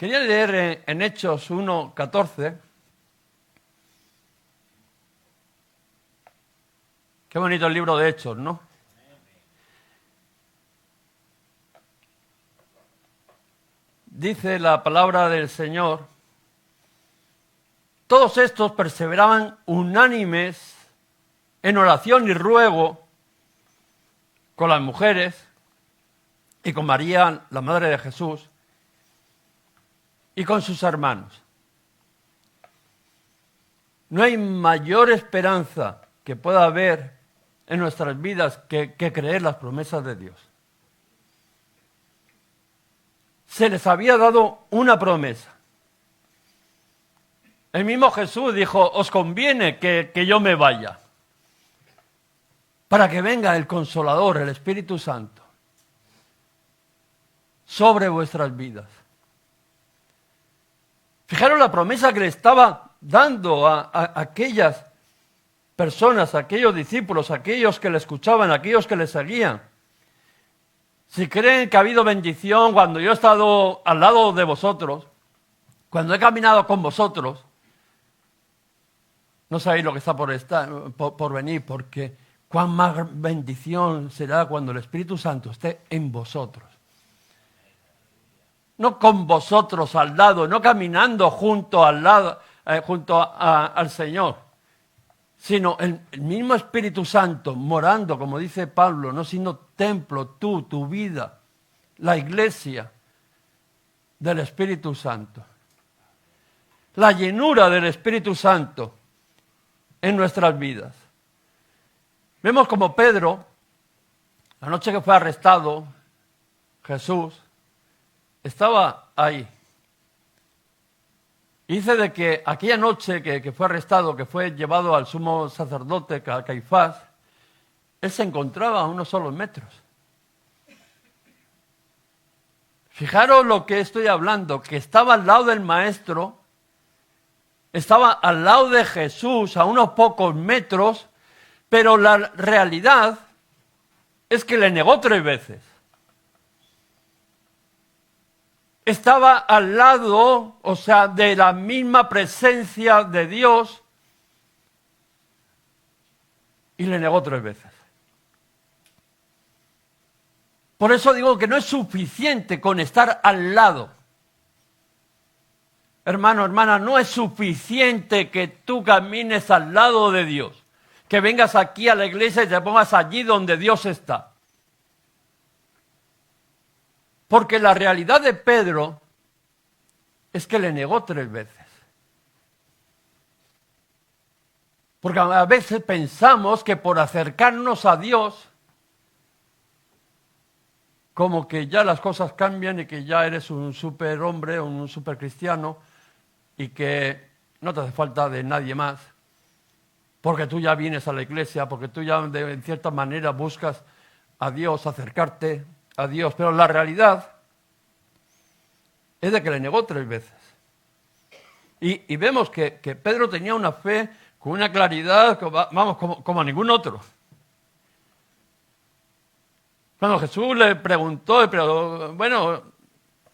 Quería leer en Hechos 1:14. Qué bonito el libro de Hechos, ¿no? Dice la palabra del Señor: todos estos perseveraban unánimes en oración y ruego con las mujeres y con María, la madre de Jesús, y con sus hermanos. No hay mayor esperanza que pueda haber en nuestras vidas que creer las promesas de Dios. Se les había dado una promesa. El mismo Jesús dijo: os conviene que yo me vaya, para que venga el Consolador, el Espíritu Santo, sobre vuestras vidas. Fijaros la promesa que le estaba dando a aquellas personas, a aquellos discípulos, a aquellos que le escuchaban, a aquellos que le seguían. Si creen que ha habido bendición cuando yo he estado al lado de vosotros, cuando he caminado con vosotros, no sabéis lo que está por venir, porque cuán más bendición será cuando el Espíritu Santo esté en vosotros. No con vosotros al lado, no caminando junto al Señor, sino el mismo Espíritu Santo morando, como dice Pablo, no sino templo, tu vida, la iglesia del Espíritu Santo. La llenura del Espíritu Santo en nuestras vidas. Vemos como Pedro, la noche que fue arrestado, Jesús estaba ahí. Dice de que aquella noche que fue arrestado, que fue llevado al sumo sacerdote Caifás, él se encontraba a unos solos metros. Fijaros lo que estoy hablando, que estaba al lado del Maestro, estaba al lado de Jesús a unos pocos metros, pero la realidad es que le negó 3 veces. Estaba al lado, o sea, de la misma presencia de Dios, y le negó 3 veces. Por eso digo que no es suficiente con estar al lado. Hermano, hermana, no es suficiente que tú camines al lado de Dios, que vengas aquí a la iglesia y te pongas allí donde Dios está. Porque la realidad de Pedro es que le negó 3 veces. Porque a veces pensamos que por acercarnos a Dios, como que ya las cosas cambian y que ya eres un superhombre o un supercristiano y que no te hace falta de nadie más, porque tú ya vienes a la iglesia, porque tú ya de cierta manera buscas a Dios, acercarte a Dios. Pero la realidad es de que le negó 3 veces. Y vemos que Pedro tenía una fe con una claridad, vamos, como a ningún otro. Cuando Jesús le preguntó, pero bueno,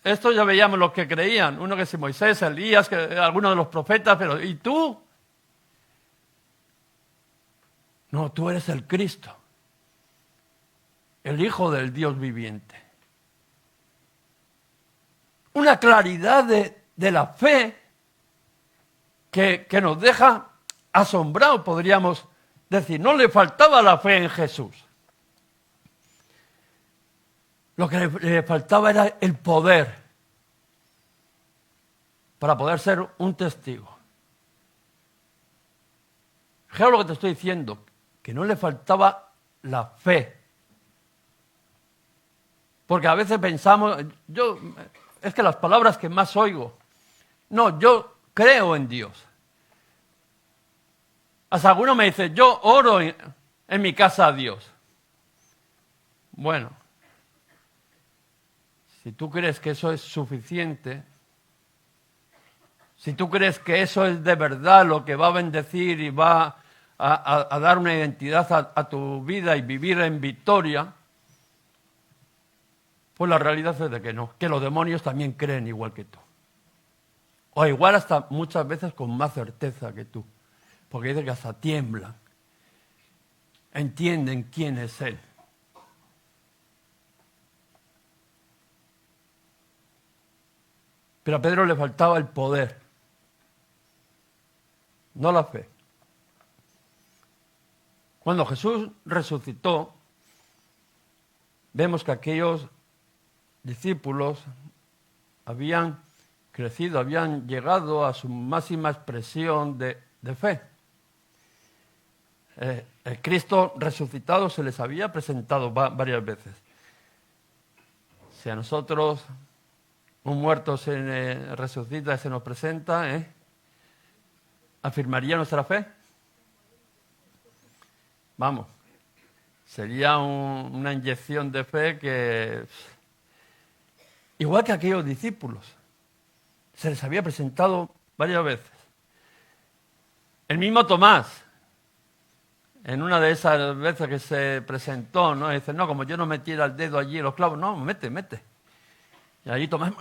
esto ya veíamos los que creían, uno que es Moisés, Elías, que algunos de los profetas, pero ¿y tú? No, tú eres el Cristo, el Hijo del Dios viviente. Una claridad de la fe que nos deja asombrados, podríamos decir. No le faltaba la fe en Jesús. Lo que le faltaba era el poder para poder ser un testigo. Fíjate lo que te estoy diciendo, que no le faltaba la fe. Porque a veces pensamos, es que las palabras que más oigo, no, yo creo en Dios. Hasta alguno me dice, yo oro en mi casa a Dios. Bueno, si tú crees que eso es suficiente, si tú crees que eso es de verdad lo que va a bendecir y va a dar una identidad a tu vida y vivir en victoria, pues la realidad es de que no, que los demonios también creen igual que tú. O igual hasta muchas veces con más certeza que tú. Porque dice que hasta tiemblan. Entienden quién es Él. Pero a Pedro le faltaba el poder, no la fe. Cuando Jesús resucitó, vemos que aquellos discípulos habían crecido, habían llegado a su máxima expresión de fe. El Cristo resucitado se les había presentado varias veces. Si a nosotros un muerto se resucita y se nos presenta, ¿afirmaría nuestra fe? Vamos, sería una inyección de fe que, igual que aquellos discípulos, se les había presentado varias veces. El mismo Tomás, en una de esas veces que se presentó, ¿no? Dice, no, como yo no metiera el dedo allí en los clavos, no, mete. Y allí Tomás,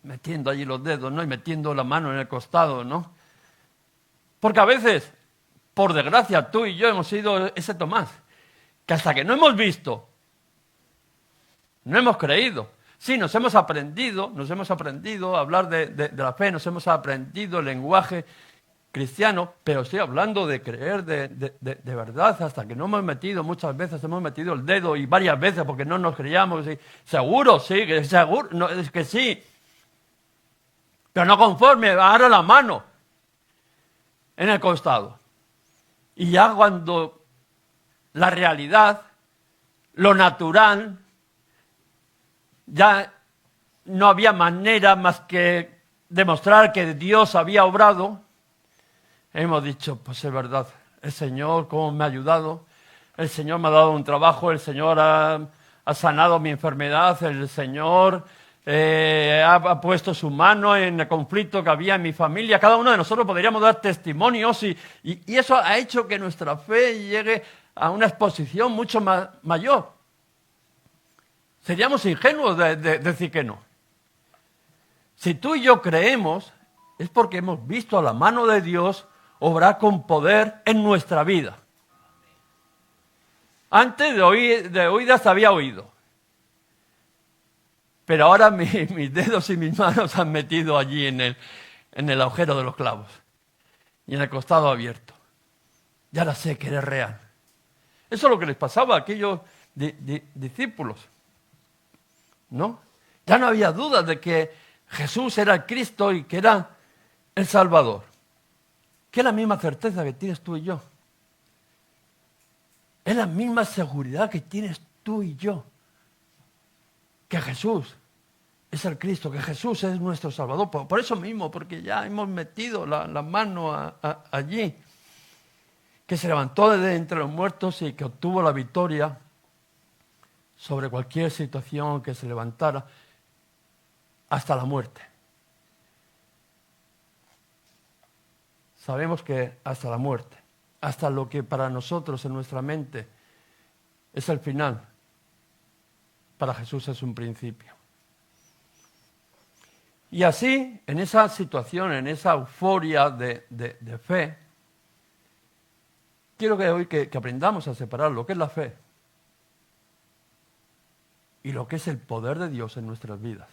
metiendo allí los dedos, ¿no? Y metiendo la mano en el costado, ¿no? Porque a veces, por desgracia, tú y yo hemos sido ese Tomás, que hasta que no hemos visto, no hemos creído. Sí, nos hemos aprendido a hablar de la fe, nos hemos aprendido el lenguaje cristiano, pero estoy hablando de creer de verdad, hasta que no hemos metido, muchas veces hemos metido el dedo y varias veces porque no nos creíamos. Y, seguro, sí, seguro, no, es que sí, pero no conforme, ahora la mano en el costado. Y ya cuando la realidad, lo natural, ya no había manera más que demostrar que Dios había obrado, hemos dicho, pues es verdad, el Señor cómo me ha ayudado, el Señor me ha dado un trabajo, el Señor ha sanado mi enfermedad, el Señor ha puesto su mano en el conflicto que había en mi familia. Cada uno de nosotros podríamos dar testimonios y eso ha hecho que nuestra fe llegue a una exposición mucho mayor. Seríamos ingenuos de decir que no. Si tú y yo creemos, es porque hemos visto a la mano de Dios obrar con poder en nuestra vida. Antes de oídas había oído. Pero ahora mis dedos y mis manos se han metido allí en el agujero de los clavos y en el costado abierto. Y ahora sé que eres real. Eso es lo que les pasaba a aquellos discípulos, ¿no? Ya no había duda de que Jesús era el Cristo y que era el Salvador. Que es la misma certeza que tienes tú y yo. Es la misma seguridad que tienes tú y yo. Que Jesús es el Cristo, que Jesús es nuestro Salvador. Por eso mismo, porque ya hemos metido la mano allí. Que se levantó de entre los muertos y que obtuvo la victoria sobre cualquier situación que se levantara hasta la muerte. Sabemos que hasta la muerte, hasta lo que para nosotros en nuestra mente es el final, para Jesús es un principio. Y así, en esa situación, en esa euforia de fe, quiero que hoy que aprendamos a separar lo que es la fe y lo que es el poder de Dios en nuestras vidas.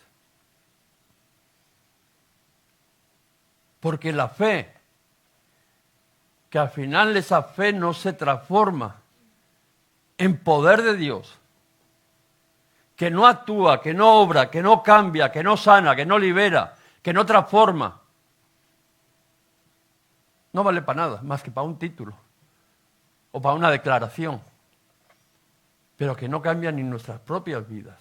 Porque la fe, que al final esa fe no se transforma en poder de Dios, que no actúa, que no obra, que no cambia, que no sana, que no libera, que no transforma, no vale para nada, más que para un título o para una declaración, pero que no cambia ni nuestras propias vidas.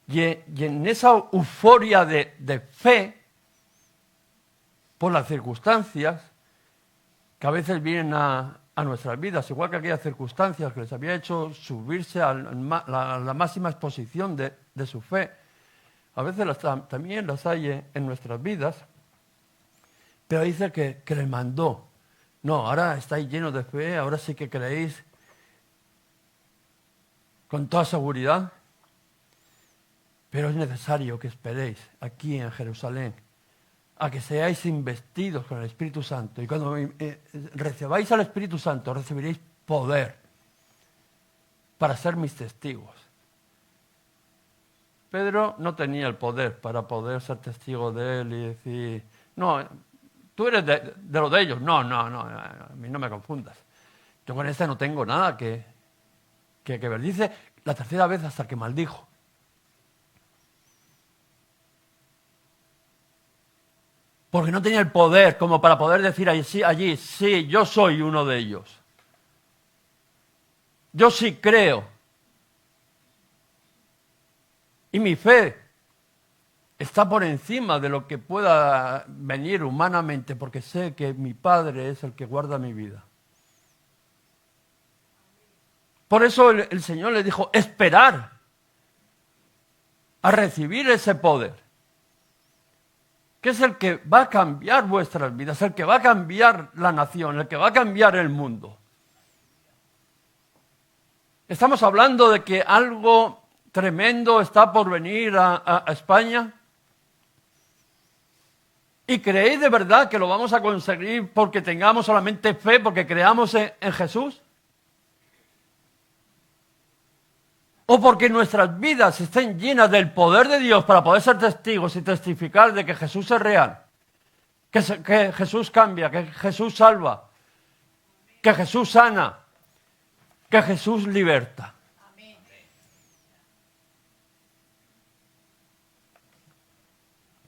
Y en esa euforia de fe, por las circunstancias que a veces vienen a nuestras vidas, igual que aquellas circunstancias que les había hecho subirse a la máxima exposición de su fe, a veces también las hay en nuestras vidas, pero dice que les mandó. No, ahora estáis llenos de fe, ahora sí que creéis con toda seguridad, pero es necesario que esperéis aquí en Jerusalén a que seáis investidos con el Espíritu Santo. Y cuando recibáis al Espíritu Santo, recibiréis poder para ser mis testigos. Pedro no tenía el poder para poder ser testigo de él y decir, no, tú eres de lo de ellos. No, a mí no me confundas. Yo con este no tengo nada que ver. Dice la tercera vez hasta que maldijo. Porque no tenía el poder como para poder decir allí, sí, yo soy uno de ellos. Yo sí creo. Y mi fe está por encima de lo que pueda venir humanamente, porque sé que mi Padre es el que guarda mi vida. Por eso el Señor le dijo, esperar a recibir ese poder, que es el que va a cambiar vuestras vidas, el que va a cambiar la nación, el que va a cambiar el mundo. Estamos hablando de que algo tremendo está por venir a España. ¿Y creéis de verdad que lo vamos a conseguir porque tengamos solamente fe, porque creamos en Jesús? ¿O porque nuestras vidas estén llenas del poder de Dios para poder ser testigos y testificar de que Jesús es real? Que Jesús cambia, que Jesús salva, que Jesús sana, que Jesús liberta.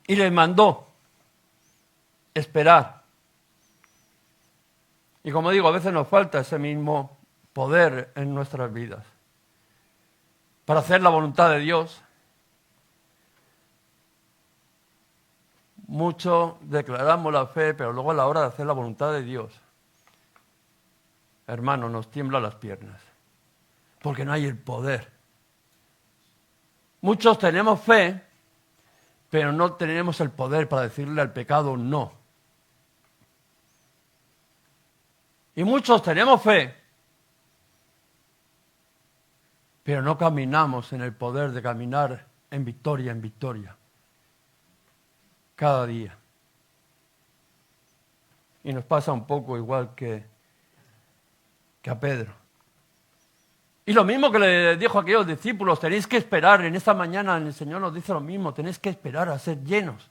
Y les mandó esperar. Y como digo, a veces nos falta ese mismo poder en nuestras vidas para hacer la voluntad de Dios. Mucho declaramos la fe, pero luego a la hora de hacer la voluntad de Dios, hermano, nos tiemblan las piernas, porque no hay el poder. Muchos tenemos fe, pero no tenemos el poder para decirle al pecado no. Y muchos tenemos fe, pero no caminamos en el poder de caminar en victoria, cada día. Y nos pasa un poco igual que a Pedro. Y lo mismo que le dijo a aquellos discípulos, tenéis que esperar, en esta mañana el Señor nos dice lo mismo, tenéis que esperar a ser llenos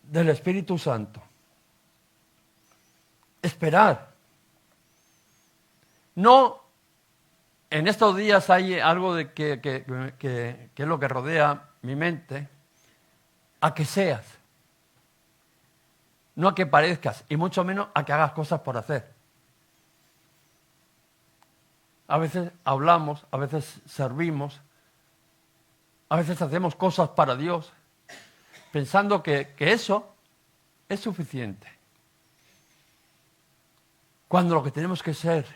del Espíritu Santo. Esperar. No, en estos días hay algo de que es lo que rodea mi mente, a que seas, no a que parezcas, y mucho menos a que hagas cosas por hacer. A veces hablamos, a veces servimos, a veces hacemos cosas para Dios, pensando que eso es suficiente. Cuando lo que tenemos que ser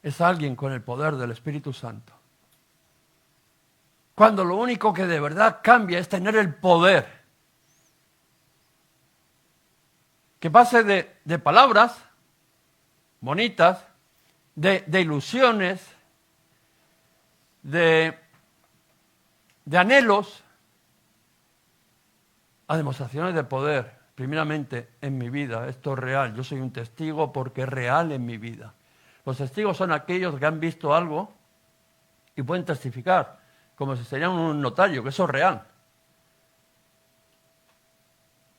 es alguien con el poder del Espíritu Santo. Cuando lo único que de verdad cambia es tener el poder. Que pase de palabras bonitas, de ilusiones, de anhelos, a demostraciones de poder, primeramente en mi vida. Esto es real, yo soy un testigo porque es real en mi vida. Los testigos son aquellos que han visto algo y pueden testificar, como si serían un notario, que eso es real.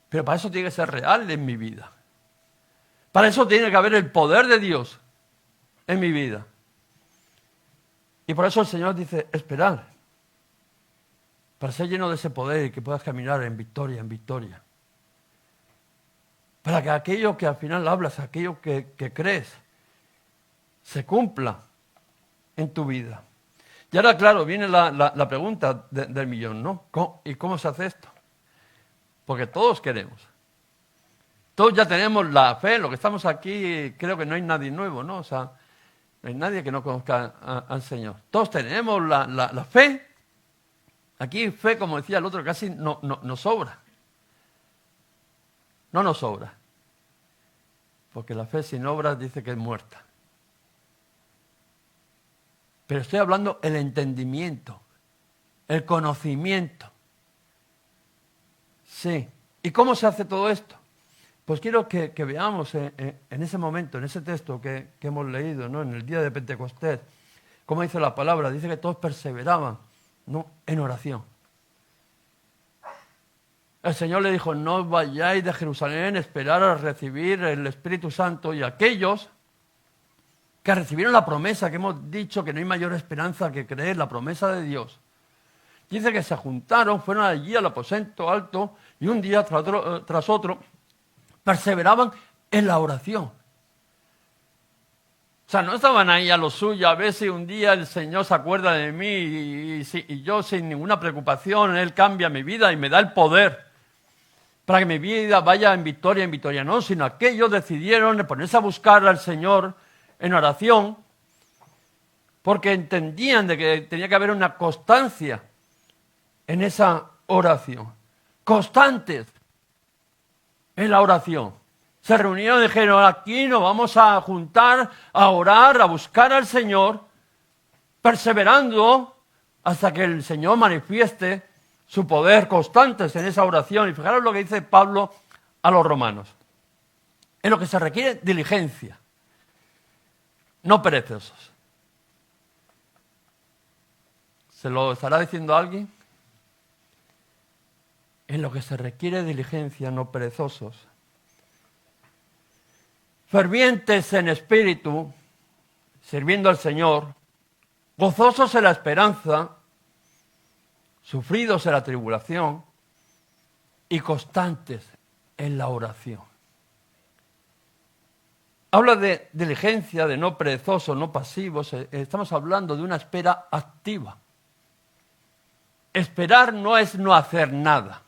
Pero para eso tiene que ser real en mi vida. Para eso tiene que haber el poder de Dios en mi vida. Y por eso el Señor dice, esperad, para ser lleno de ese poder y que puedas caminar en victoria. Para que aquello que al final hablas, aquello que crees, se cumpla en tu vida. Y ahora, claro, viene la pregunta del millón, ¿no? ¿Y cómo se hace esto? Porque todos queremos. Todos ya tenemos la fe, lo que estamos aquí, creo que no hay nadie nuevo, ¿no? O sea, no hay nadie que no conozca al Señor. Todos tenemos la fe. Aquí fe, como decía el otro, casi no nos sobra. No nos sobra. Porque la fe sin obras dice que es muerta. Pero estoy hablando el entendimiento, el conocimiento. Sí. ¿Y cómo se hace todo esto? Pues quiero que veamos en ese momento, en ese texto que hemos leído, ¿no? En el día de Pentecostés, cómo dice la palabra. Dice que todos perseveraban, ¿no?, en oración. El Señor le dijo, no vayáis de Jerusalén a esperar a recibir el Espíritu Santo, y aquellos que recibieron la promesa, que hemos dicho que no hay mayor esperanza que creer la promesa de Dios. Dice que se juntaron, fueron allí al aposento alto y un día tras otro perseveraban en la oración. O sea, no estaban ahí a lo suyo, a ver si un día el Señor se acuerda de mí y yo sin ninguna preocupación, Él cambia mi vida y me da el poder para que mi vida vaya en victoria, no, sino aquellos decidieron ponerse a buscar al Señor en oración porque entendían de que tenía que haber una constancia en esa oración. Constantes en la oración. Se reunieron y dijeron, aquí nos vamos a juntar, a orar, a buscar al Señor, perseverando hasta que el Señor manifieste su poder, constantes en esa oración. Y fijaros lo que dice Pablo a los romanos. En lo que se requiere diligencia, no perezosos. ¿Se lo estará diciendo alguien? En lo que se requiere diligencia, no perezosos. Fervientes en espíritu, sirviendo al Señor, gozosos en la esperanza, sufridos en la tribulación y constantes en la oración. Habla de diligencia, de no perezosos, no pasivos. Estamos hablando de una espera activa. Esperar no es no hacer nada.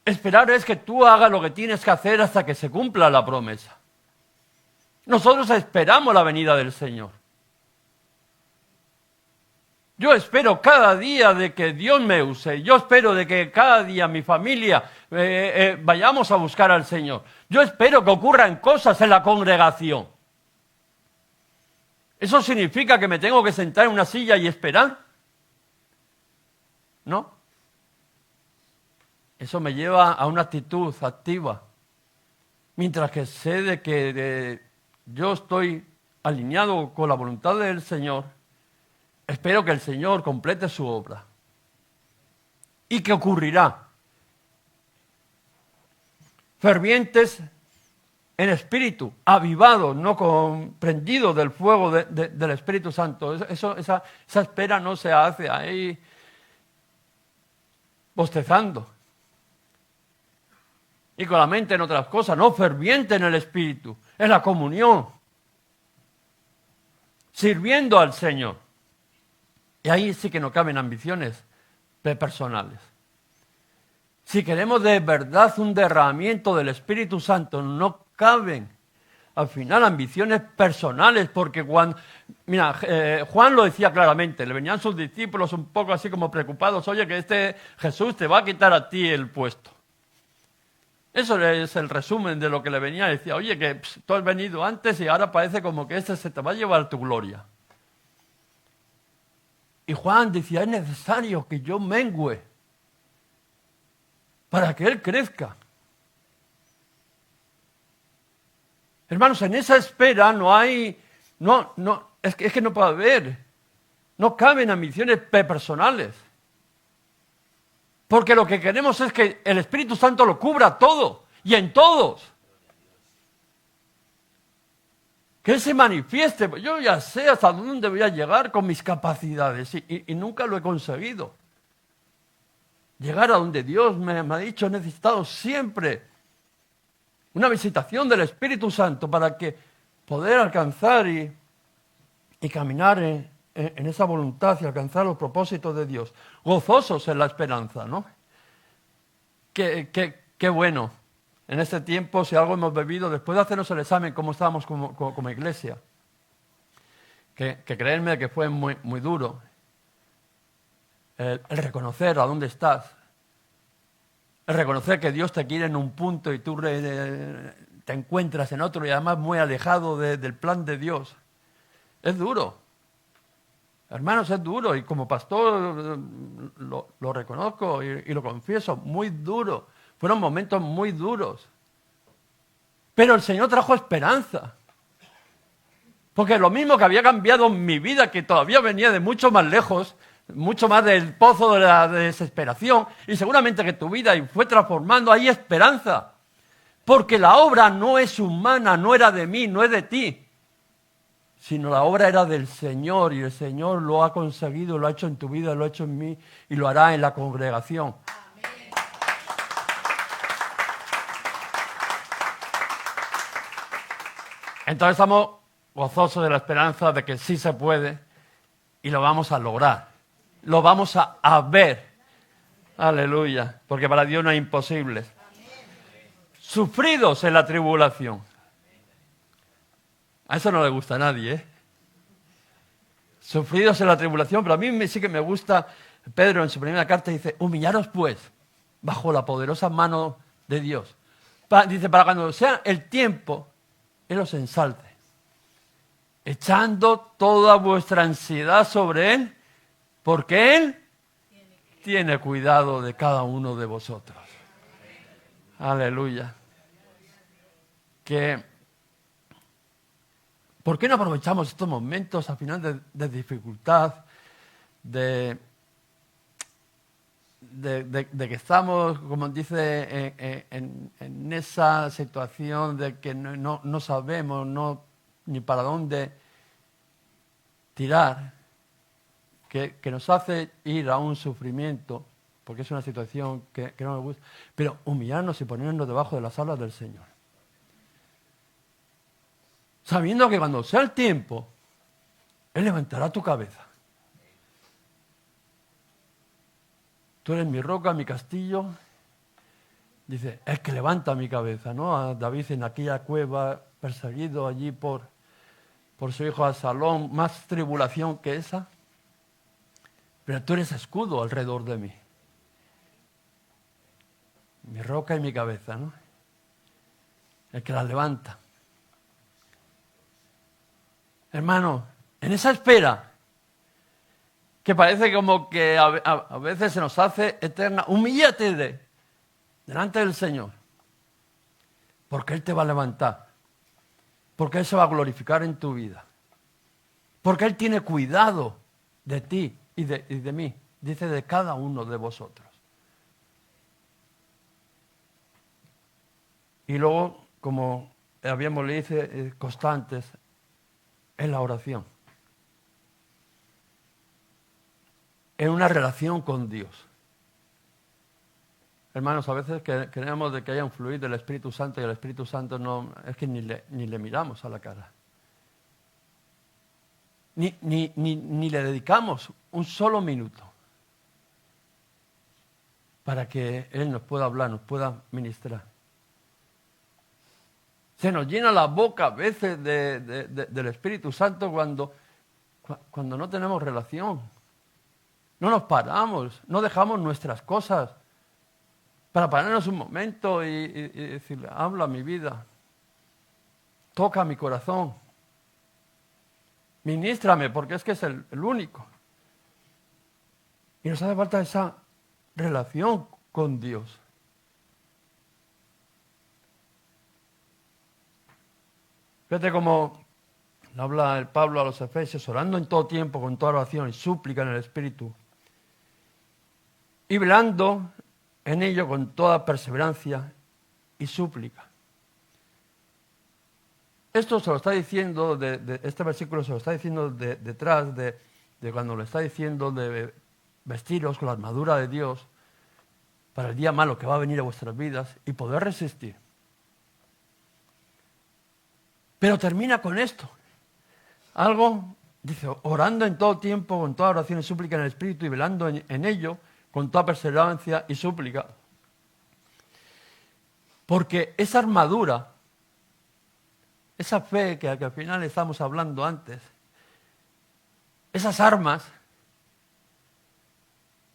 Esperar es que tú hagas lo que tienes que hacer hasta que se cumpla la promesa. Nosotros esperamos la venida del Señor. Yo espero cada día de que Dios me use. Yo espero de que cada día mi familia vayamos a buscar al Señor. Yo espero que ocurran cosas en la congregación. ¿Eso significa que me tengo que sentar en una silla y esperar? ¿No? Eso me lleva a una actitud activa. Mientras que sé de que yo estoy alineado con la voluntad del Señor, espero que el Señor complete su obra. ¿Y qué ocurrirá? Fervientes en espíritu, avivados, no comprendidos del fuego del Espíritu Santo. Esa espera no se hace ahí bostezando y con la mente en otras cosas, no, ferviente en el Espíritu, en la comunión, sirviendo al Señor. Y ahí sí que no caben ambiciones personales. Si queremos de verdad un derramamiento del Espíritu Santo, no caben al final ambiciones personales, porque Juan lo decía claramente, le venían sus discípulos un poco así como preocupados, oye, que este Jesús te va a quitar a ti el puesto. Eso es el resumen de lo que le venía. Decía, oye, que tú has venido antes y ahora parece como que este se te va a llevar tu gloria. Y Juan decía, es necesario que yo mengüe para que Él crezca. Hermanos, en esa espera es que no puede haber, no caben ambiciones personales. Porque lo que queremos es que el Espíritu Santo lo cubra todo y en todos. Que Él se manifieste. Yo ya sé hasta dónde voy a llegar con mis capacidades y nunca lo he conseguido. Llegar a donde Dios me ha dicho, he necesitado siempre una visitación del Espíritu Santo para que poder alcanzar y caminar en esa voluntad y alcanzar los propósitos de Dios. Gozosos en la esperanza, ¿no? Qué bueno. En este tiempo, si algo hemos bebido, después de hacernos el examen, cómo estábamos como iglesia, que creedme que fue muy, muy duro, el reconocer a dónde estás, el reconocer que Dios te quiere en un punto y tú te encuentras en otro y además muy alejado del plan de Dios. Es duro. Hermanos, es duro y como pastor lo reconozco y lo confieso, muy duro. Fueron momentos muy duros. Pero el Señor trajo esperanza. Porque lo mismo que había cambiado mi vida, que todavía venía de mucho más lejos, mucho más del pozo de la desesperación, y seguramente que tu vida fue transformando, hay esperanza. Porque la obra no es humana, no era de mí, no es de ti, sino la obra era del Señor, y el Señor lo ha conseguido, lo ha hecho en tu vida, lo ha hecho en mí, y lo hará en la congregación. Entonces estamos gozosos de la esperanza de que sí se puede y lo vamos a lograr. Lo vamos a ver. Aleluya. Porque para Dios no hay imposibles. Sufridos en la tribulación. A eso no le gusta a nadie, ¿eh? Sufridos en la tribulación, pero a mí sí que me gusta. Pedro en su primera carta dice, humillaros pues bajo la poderosa mano de Dios. Dice, para cuando sea el tiempo, Él os ensalte, echando toda vuestra ansiedad sobre Él, porque Él tiene cuidado de cada uno de vosotros. Aleluya. ¿Por qué no aprovechamos estos momentos al final de dificultad, de que estamos, como dice, en esa situación de que no sabemos ni para dónde tirar, que nos hace ir a un sufrimiento, porque es una situación que no nos gusta, pero humillarnos y ponernos debajo de las alas del Señor. Sabiendo que cuando sea el tiempo, Él levantará tu cabeza. Tú eres mi roca, mi castillo. Dice, es que levanta mi cabeza, ¿no? A David en aquella cueva, perseguido allí por su hijo Absalón, más tribulación que esa. Pero tú eres escudo alrededor de mí. Mi roca y mi cabeza, ¿no? El que la levanta. Hermano, en esa espera, que parece como que a veces se nos hace eterna, humíllate delante del Señor, porque Él te va a levantar, porque Él se va a glorificar en tu vida, porque Él tiene cuidado de ti y de mí, dice de cada uno de vosotros. Y luego, como habíamos leído, constantes en la oración, en una relación con Dios. Hermanos, a veces queremos de que haya un fluir del Espíritu Santo y el Espíritu Santo no, es que ni le miramos a la cara. Ni le dedicamos un solo minuto para que Él nos pueda hablar, nos pueda ministrar. Se nos llena la boca a veces del Espíritu Santo cuando no tenemos relación. No nos paramos, no dejamos nuestras cosas para pararnos un momento y decirle, habla mi vida, toca mi corazón, ministrame, porque es que es el único. Y nos hace falta esa relación con Dios. Fíjate cómo habla el Pablo a los Efesios, orando en todo tiempo, con toda oración y súplica en el Espíritu, y velando en ello con toda perseverancia y súplica. Esto se lo está diciendo, este versículo se lo está diciendo detrás de cuando lo está diciendo de vestiros con la armadura de Dios para el día malo que va a venir a vuestras vidas y poder resistir. Pero termina con esto. Algo, dice, orando en todo tiempo, con toda oración y súplica en el Espíritu y velando en ello, con toda perseverancia y súplica. Porque esa armadura, esa fe que al final estamos hablando antes, esas armas,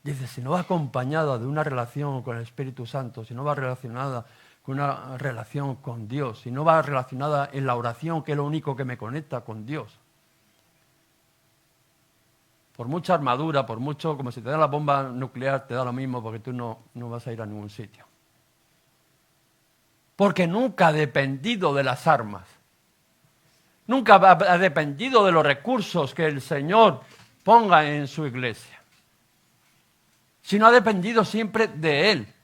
dice, si no va acompañada de una relación con el Espíritu Santo, si no va relacionada con una relación con Dios, si no va relacionada en la oración, que es lo único que me conecta con Dios, por mucha armadura, por mucho, como si te dan la bomba nuclear, te da lo mismo porque tú no vas a ir a ningún sitio. Porque nunca ha dependido de las armas. Nunca ha dependido de los recursos que el Señor ponga en su iglesia. Sino ha dependido siempre de Él.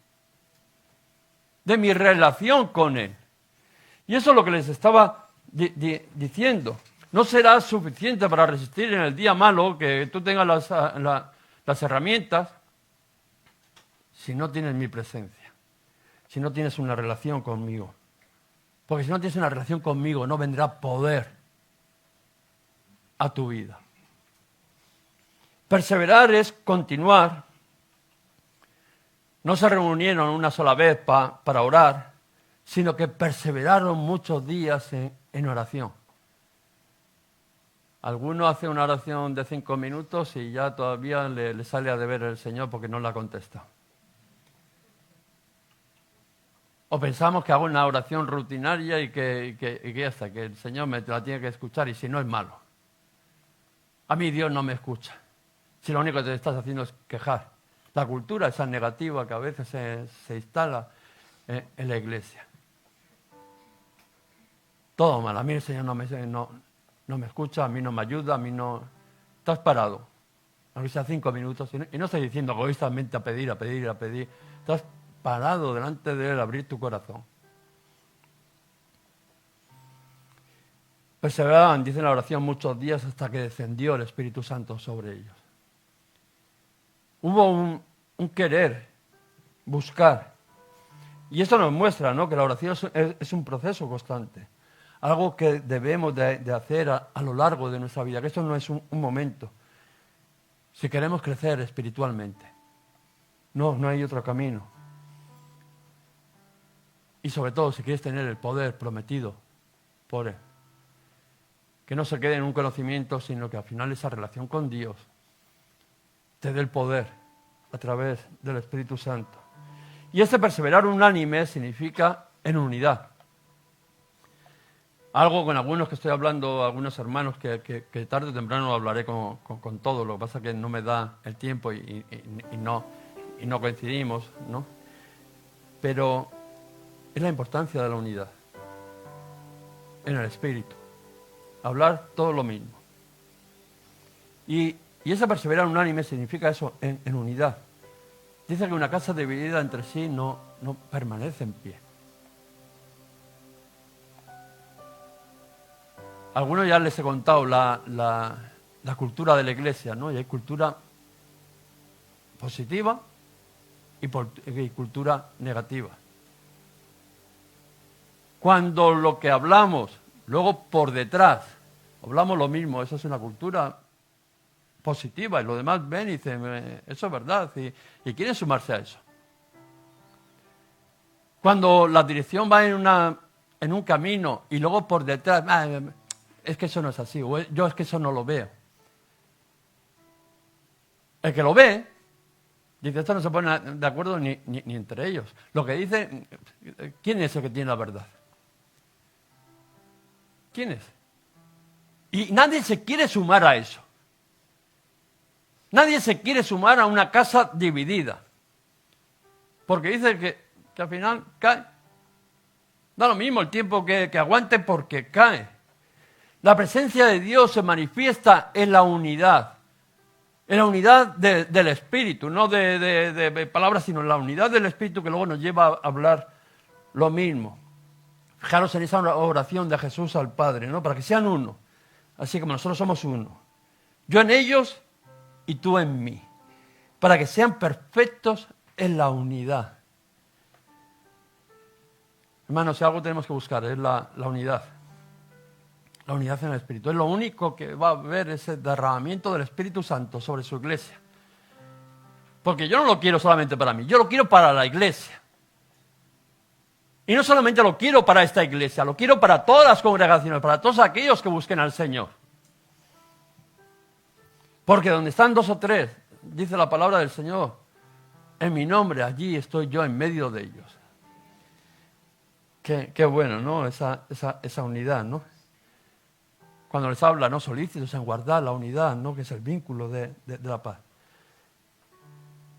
De mi relación con Él. Y eso es lo que les estaba diciendo. No será suficiente para resistir en el día malo que tú tengas las herramientas si no tienes mi presencia, si no tienes una relación conmigo. Porque si no tienes una relación conmigo, no vendrá poder a tu vida. Perseverar es continuar. No se reunieron una sola vez para orar, sino que perseveraron muchos días en oración. Algunos hacen una oración de 5 minutos y ya todavía le sale a deber el Señor porque no la contesta. O pensamos que hago una oración rutinaria y que ya está, que el Señor me la tiene que escuchar y si no es malo. A mí Dios no me escucha. Si lo único que te estás haciendo es quejar. La cultura esa negativa que a veces se instala en la iglesia. Todo mal. A mí el Señor no me escucha, a mí no me ayuda, a mí no... Estás parado. Aunque sea 5 minutos. Y no estoy diciendo egoístamente a pedir. Estás parado delante de Él, abrir tu corazón. Perseveraban, dice la oración, muchos días hasta que descendió el Espíritu Santo sobre ellos. Hubo un querer, buscar. Y esto nos muestra, ¿no?, que la oración es un proceso constante. Algo que debemos de hacer a lo largo de nuestra vida, que esto no es un momento. Si queremos crecer espiritualmente. No hay otro camino. Y sobre todo, si quieres tener el poder prometido por Él. Que no se quede en un conocimiento, sino que al final esa relación con Dios te dé el poder a través del Espíritu Santo. Y este perseverar unánime significa en unidad. Algo con algunos que estoy hablando, algunos hermanos, que tarde o temprano hablaré con todos. Lo que pasa es que no me da el tiempo y no coincidimos, ¿no? Pero es la importancia de la unidad en el Espíritu. Hablar todo lo mismo. Y ese perseverar unánime significa eso, en unidad. Dice que una casa dividida entre sí no permanece en pie. Algunos ya les he contado la cultura de la iglesia, ¿no? Y hay cultura positiva y cultura negativa. Cuando lo que hablamos, luego por detrás, hablamos lo mismo, eso es una cultura positiva, y los demás ven y dicen, eso es verdad, y quieren sumarse a eso. Cuando la dirección va en un camino y luego por detrás, es que eso no es así, o yo es que eso no lo veo. El que lo ve, dice, esto no se pone de acuerdo ni entre ellos. Lo que dice, ¿quién es el que tiene la verdad? ¿Quién es? Y nadie se quiere sumar a eso. Nadie se quiere sumar a una casa dividida. Porque dice que al final cae. Da lo mismo el tiempo que aguante porque cae. La presencia de Dios se manifiesta en la unidad. En la unidad del Espíritu, no de palabras, sino en la unidad del Espíritu que luego nos lleva a hablar lo mismo. Fijaros en esa oración de Jesús al Padre, ¿no? Para que sean uno, así como nosotros somos uno. Yo en ellos y tú en mí. Para que sean perfectos en la unidad. Hermanos, si algo tenemos que buscar es la unidad. La unidad en el Espíritu. Es lo único que va a haber ese derramamiento del Espíritu Santo sobre su iglesia. Porque yo no lo quiero solamente para mí, yo lo quiero para la iglesia. Y no solamente lo quiero para esta iglesia, lo quiero para todas las congregaciones, para todos aquellos que busquen al Señor. Porque donde están 2 o 3, dice la palabra del Señor, en mi nombre, allí estoy yo en medio de ellos. Qué bueno, ¿no? Esa unidad, ¿no? cuando les habla, no solícitos en guardar la unidad, ¿no? Que es el vínculo de la paz.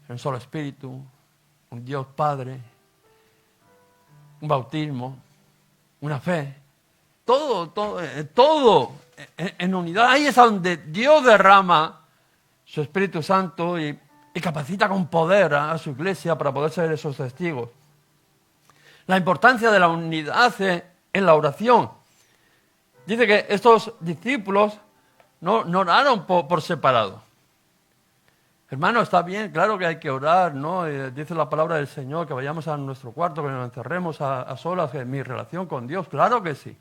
Un solo espíritu, un Dios Padre, un bautismo, una fe, todo en unidad. Ahí es donde Dios derrama su Espíritu Santo y capacita con poder a su iglesia para poder ser esos testigos. La importancia de la unidad en la oración. Dice que estos discípulos no oraron por separado. Hermano, está bien, claro que hay que orar, ¿no? Dice la palabra del Señor que vayamos a nuestro cuarto, que nos encerremos a solas en mi relación con Dios. Claro que sí.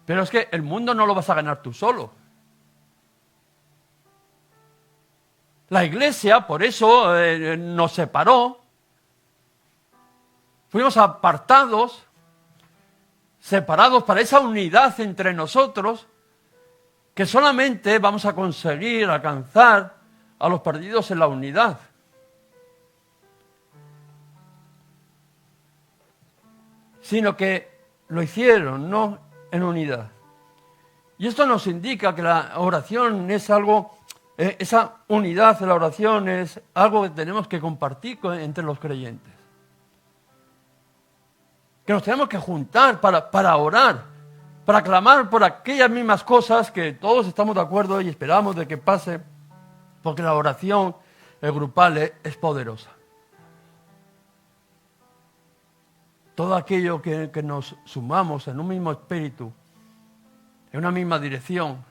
Pero es que el mundo no lo vas a ganar tú solo. La iglesia, por eso nos separó. Fuimos apartados, separados para esa unidad entre nosotros, que solamente vamos a conseguir alcanzar a los perdidos en la unidad. Sino que lo hicieron, no en unidad. Y esto nos indica que la oración es algo, esa unidad de la oración es algo que tenemos que compartir entre los creyentes. Que nos tenemos que juntar para orar, para clamar por aquellas mismas cosas que todos estamos de acuerdo y esperamos de que pase, porque la oración grupal es poderosa. Todo aquello que nos sumamos en un mismo espíritu, en una misma dirección,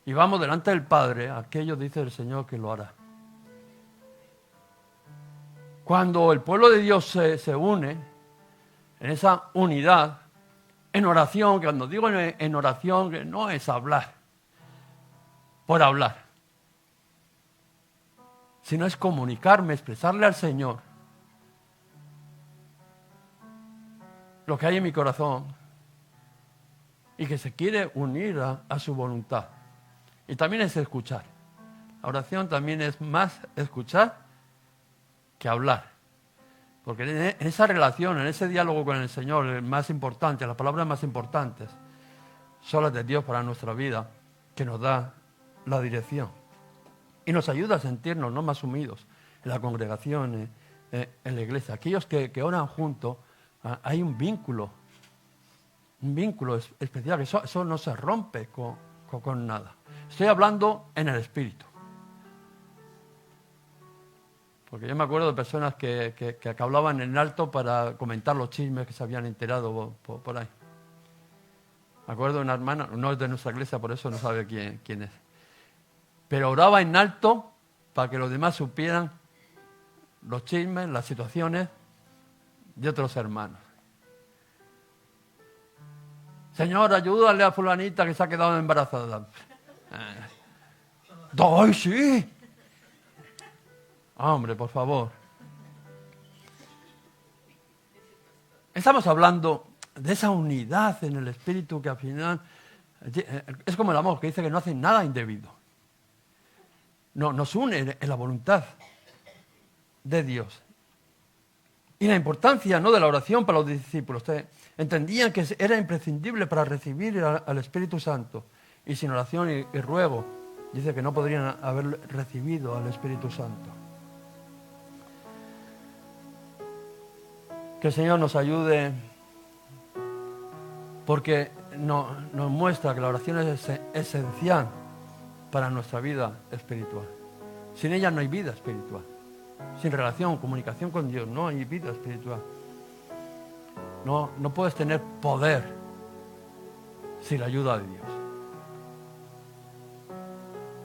y vamos delante del Padre, aquello dice el Señor que lo hará. Cuando el pueblo de Dios se une en esa unidad, en oración, que cuando digo en oración, que no es hablar por hablar, sino es comunicarme, expresarle al Señor lo que hay en mi corazón y que se quiere unir a su voluntad. Y también es escuchar. La oración también es más escuchar que hablar. Porque en esa relación, en ese diálogo con el Señor, el más importante, las palabras más importantes, son las de Dios para nuestra vida, que nos da la dirección. Y nos ayuda a sentirnos no más sumidos en la congregación, en la iglesia. Aquellos que oran juntos, hay un vínculo especial, que eso no se rompe con nada. Estoy hablando en el espíritu. Porque yo me acuerdo de personas que hablaban en alto para comentar los chismes que se habían enterado por ahí. Me acuerdo de una hermana, no es de nuestra iglesia, por eso no sabe quién es. Pero oraba en alto para que los demás supieran los chismes, las situaciones de otros hermanos. Señor, ayúdale a fulanita que se ha quedado embarazada. ¡Ay, sí! Hombre, por favor. Estamos hablando de esa unidad en el espíritu que al final es como el amor, que dice que no hace nada indebido. No, nos une en la voluntad de Dios. Y la importancia, ¿no?, de la oración para los discípulos. Entendían que era imprescindible para recibir al Espíritu Santo. Y sin oración y ruego, dice que no podrían haber recibido al Espíritu Santo. Que el Señor nos ayude, porque nos muestra que la oración es esencial para nuestra vida espiritual. Sin ella no hay vida espiritual. Sin relación, comunicación con Dios, no hay vida espiritual. No puedes tener poder sin la ayuda de Dios.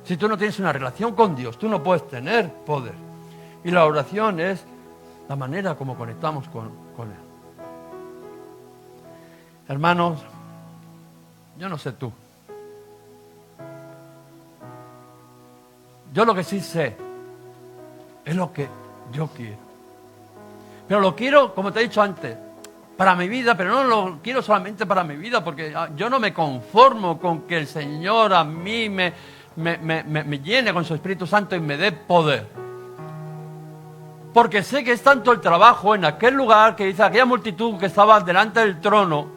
Si tú no tienes una relación con Dios, tú no puedes tener poder. Y la oración es la manera como conectamos con Él. Hermanos, yo no sé tú. Yo lo que sí sé es lo que yo quiero. Pero lo quiero, como te he dicho antes, para mi vida, pero no lo quiero solamente para mi vida, porque yo no me conformo con que el Señor a mí me llene con su Espíritu Santo y me dé poder. Porque sé que es tanto el trabajo en aquel lugar que dice aquella multitud que estaba delante del trono,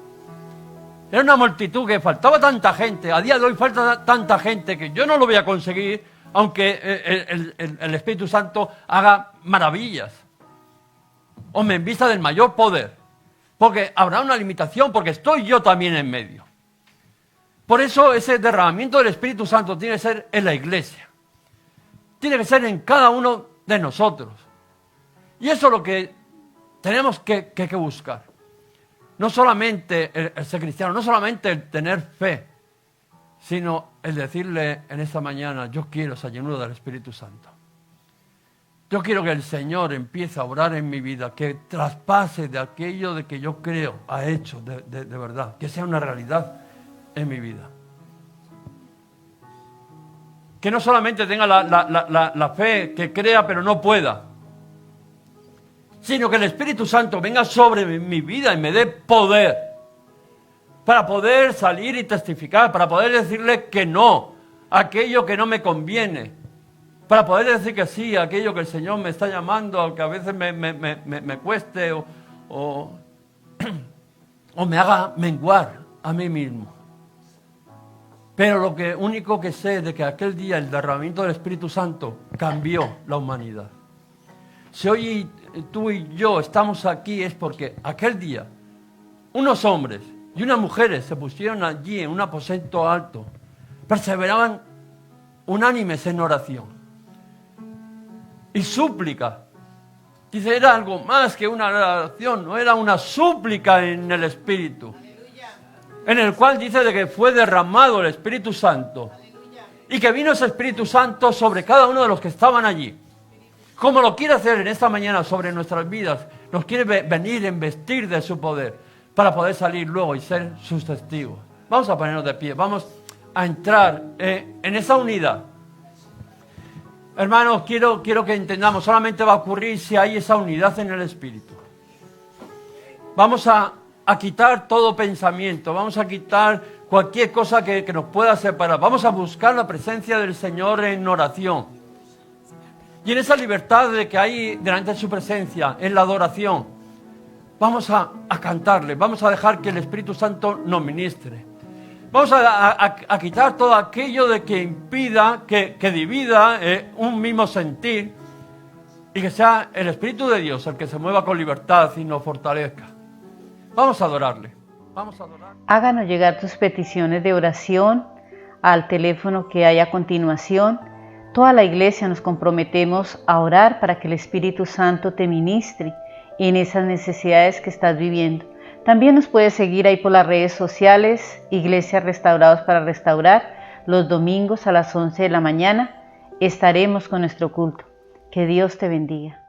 Era una multitud que faltaba tanta gente. A día de hoy falta tanta gente que yo no lo voy a conseguir, aunque el Espíritu Santo haga maravillas o me envista del mayor poder. Porque habrá una limitación, porque estoy yo también en medio. Por eso ese derramamiento del Espíritu Santo tiene que ser en la iglesia. Tiene que ser en cada uno de nosotros. Y eso es lo que tenemos que buscar. No solamente el ser cristiano, no solamente el tener fe, sino el decirle en esta mañana, yo quiero esa llenura del Espíritu Santo. Yo quiero que el Señor empiece a obrar en mi vida, que traspase de aquello de que yo creo, ha hecho de verdad, que sea una realidad en mi vida. Que no solamente tenga la fe, que crea pero no pueda, sino que el Espíritu Santo venga sobre mi vida y me dé poder para poder salir y testificar, para poder decirle que no a aquello que no me conviene, para poder decir que sí a aquello que el Señor me está llamando, aunque a veces me cueste o me haga menguar a mí mismo. Pero lo único que sé es de que aquel día el derramamiento del Espíritu Santo cambió la humanidad. Si hoy tú y yo estamos aquí es porque aquel día unos hombres y unas mujeres se pusieron allí en un aposento alto, perseveraban unánimes en oración y súplica. Dice, era algo más que una oración, no era una súplica en el Espíritu, en el cual dice de que fue derramado el Espíritu Santo y que vino ese Espíritu Santo sobre cada uno de los que estaban allí. Como lo quiere hacer en esta mañana sobre nuestras vidas, nos quiere venir a investir de su poder para poder salir luego y ser sus testigos. Vamos a ponernos de pie, vamos a entrar en esa unidad. Hermanos, quiero que entendamos, solamente va a ocurrir si hay esa unidad en el Espíritu. Vamos a quitar todo pensamiento, vamos a quitar cualquier cosa que nos pueda separar. Vamos a buscar la presencia del Señor en oración. Y en esa libertad de que hay delante de su presencia, en la adoración, vamos a cantarle, vamos a dejar que el Espíritu Santo nos ministre. Vamos a quitar todo aquello de que impida, que divida un mismo sentir y que sea el Espíritu de Dios el que se mueva con libertad y nos fortalezca. Vamos a adorarle. Vamos a adorarle. Háganos llegar tus peticiones de oración al teléfono que hay a continuación. Toda la iglesia nos comprometemos a orar para que el Espíritu Santo te ministre en esas necesidades que estás viviendo. También nos puedes seguir ahí por las redes sociales, Iglesias Restaurados para Restaurar. Los domingos a las 11 de la mañana estaremos con nuestro culto. Que Dios te bendiga.